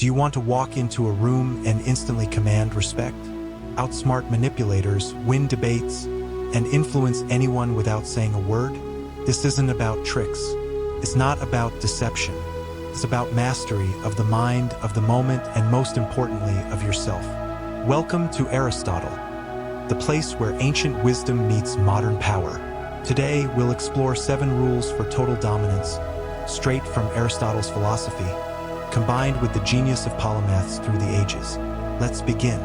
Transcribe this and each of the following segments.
Do you want to walk into a room and instantly command respect? Outsmart manipulators, win debates, and influence anyone without saying a word? This isn't about tricks. It's not about deception. It's about mastery of the mind, of the moment, and most importantly, of yourself. Welcome to Aristotle, the place where ancient wisdom meets modern power. Today, we'll explore 7 rules for total dominance, straight from Aristotle's philosophy, combined with the genius of polymaths through the ages. Let's begin.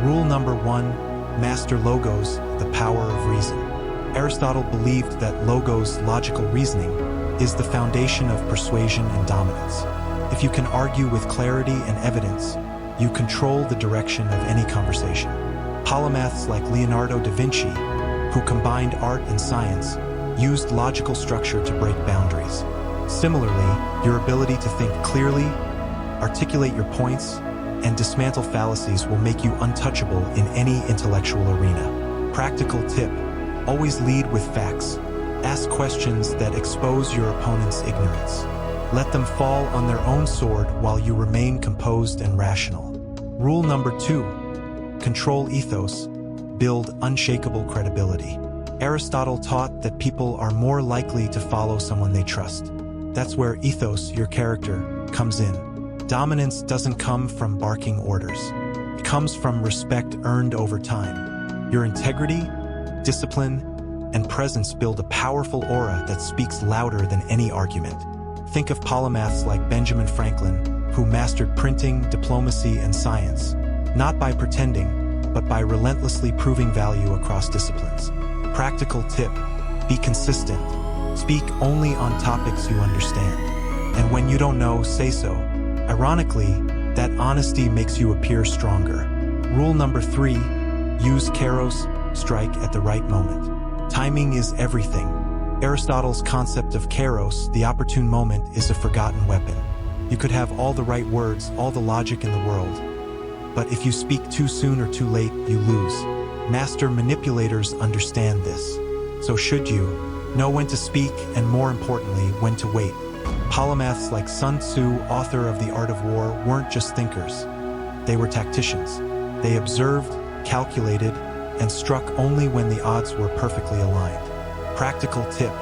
Rule number 1, master logos, the power of reason. Aristotle believed that logos, logical reasoning, is the foundation of persuasion and dominance. If you can argue with clarity and evidence, you control the direction of any conversation. Polymaths like Leonardo da Vinci, who combined art and science, used logical structure to break boundaries. Similarly, your ability to think clearly, articulate your points, and dismantle fallacies will make you untouchable in any intellectual arena. Practical tip: always lead with facts. Ask questions that expose your opponent's ignorance. Let them fall on their own sword while you remain composed and rational. Rule number 2, control ethos, build unshakable credibility. Aristotle taught that people are more likely to follow someone they trust. That's where ethos, your character, comes in. Dominance doesn't come from barking orders. It comes from respect earned over time. Your integrity, discipline, and presence build a powerful aura that speaks louder than any argument. Think of polymaths like Benjamin Franklin, who mastered printing, diplomacy, and science, not by pretending, but by relentlessly proving value across disciplines. Practical tip: be consistent. Speak only on topics you understand. And when you don't know, say so. Ironically, that honesty makes you appear stronger. Rule number 3, use kairos, strike at the right moment. Timing is everything. Aristotle's concept of kairos, the opportune moment, is a forgotten weapon. You could have all the right words, all the logic in the world, but if you speak too soon or too late, you lose. Master manipulators understand this. So should you. Know when to speak, and more importantly, when to wait. Polymaths like Sun Tzu, author of The Art of War, weren't just thinkers. They were tacticians. They observed, calculated, and struck only when the odds were perfectly aligned. Practical tip: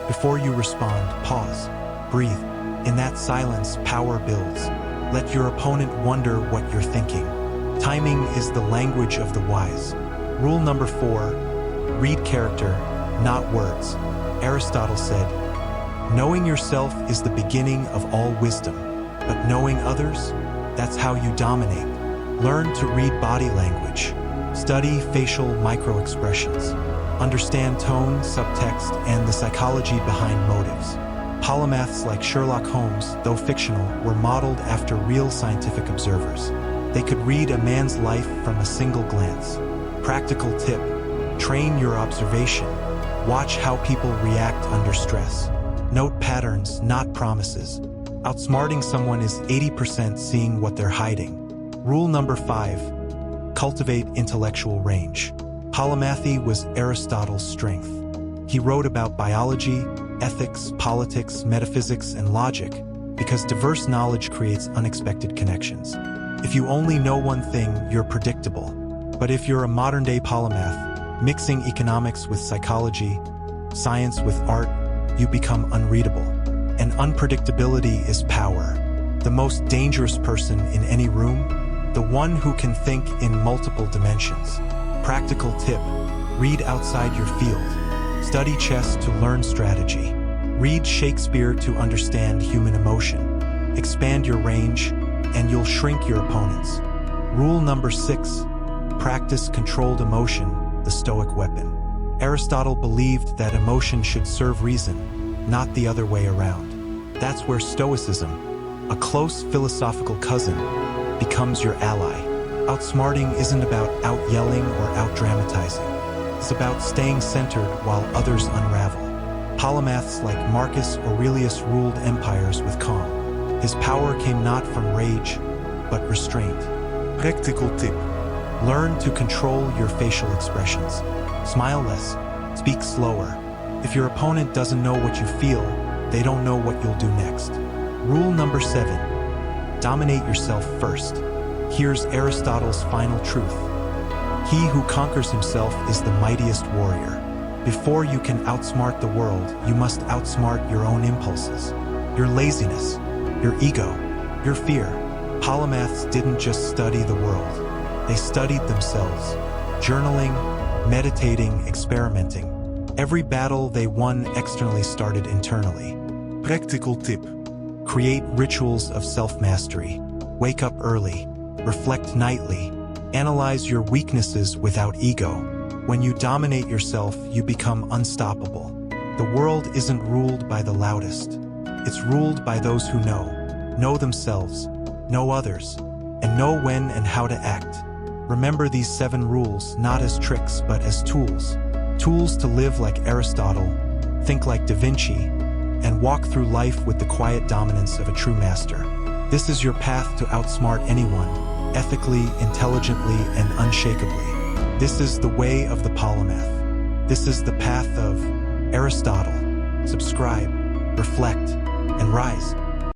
before you respond, pause. Breathe. In that silence, power builds. Let your opponent wonder what you're thinking. Timing is the language of the wise. Rule number 4, read character, not words. Aristotle said, knowing yourself is the beginning of all wisdom, but knowing others, that's how you dominate. Learn to read body language. Study facial micro-expressions. Understand tone, subtext, and the psychology behind motives. Polymaths like Sherlock Holmes, though fictional, were modeled after real scientific observers. They could read a man's life from a single glance. Practical tip: train your observation. Watch how people react under stress. Note patterns, not promises. Outsmarting someone is 80% seeing what they're hiding. Rule number 5, cultivate intellectual range. Polymathy was Aristotle's strength. He wrote about biology, ethics, politics, metaphysics, and logic because diverse knowledge creates unexpected connections. If you only know one thing, you're predictable. But if you're a modern-day polymath, mixing economics with psychology, science with art, you become unreadable. And unpredictability is power. The most dangerous person in any room? The one who can think in multiple dimensions. Practical tip: read outside your field. Study chess to learn strategy. Read Shakespeare to understand human emotion. Expand your range, and you'll shrink your opponents. Rule number 6, practice controlled emotion, the Stoic weapon. Aristotle believed that emotion should serve reason, not the other way around. That's where Stoicism, a close philosophical cousin, becomes your ally. Outsmarting isn't about out-yelling or out-dramatizing. It's about staying centered while others unravel. Polymaths like Marcus Aurelius ruled empires with calm. His power came not from rage, but restraint. Practical tip: learn to control your facial expressions. Smile less, speak slower. If your opponent doesn't know what you feel, they don't know what you'll do next. Rule number 7, Dominate yourself first. Here's Aristotle's final truth. He who conquers himself is the mightiest warrior. Before you can outsmart the world, you must outsmart your own impulses, your laziness, your ego, your fear. Polymaths didn't just study the world. They studied themselves, journaling, meditating, experimenting. Every battle they won externally started internally. Practical tip. Create rituals of self-mastery. Wake up early. Reflect nightly. Analyze your weaknesses without ego. When you dominate yourself, you become unstoppable. The world isn't ruled by the loudest. It's ruled by those who know themselves, know others, and know when and how to act. Remember these 7 rules not as tricks but as tools. Tools to live like Aristotle, think like Da Vinci, and walk through life with the quiet dominance of a true master. This is your path to outsmart anyone, ethically, intelligently, and unshakably. This is the way of the polymath. This is the path of Aristotle. Subscribe, reflect, and rise.